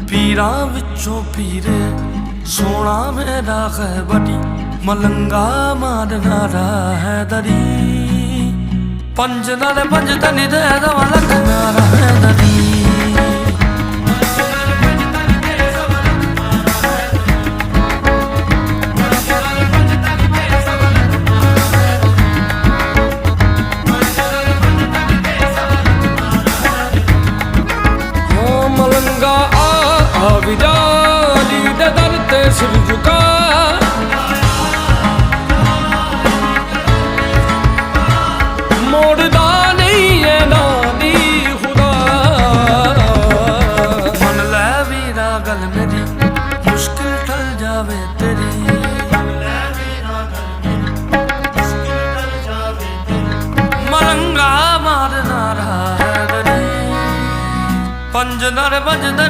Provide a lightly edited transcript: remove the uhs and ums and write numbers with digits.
पीरा विचों पीरे सोना मेरा खैबरी मलंगा मारना है दरी पंज नाले पंज तनी दे दवा लगना है दरी मलंगा विजाली दे दर ते सिर झुका मोड़दा नहीं है नानी खुदा मन लै वीरा गल मेरी मुश्किल टल जावे तेरी मलंगा मारना है दरी पंज नारे पंज दनी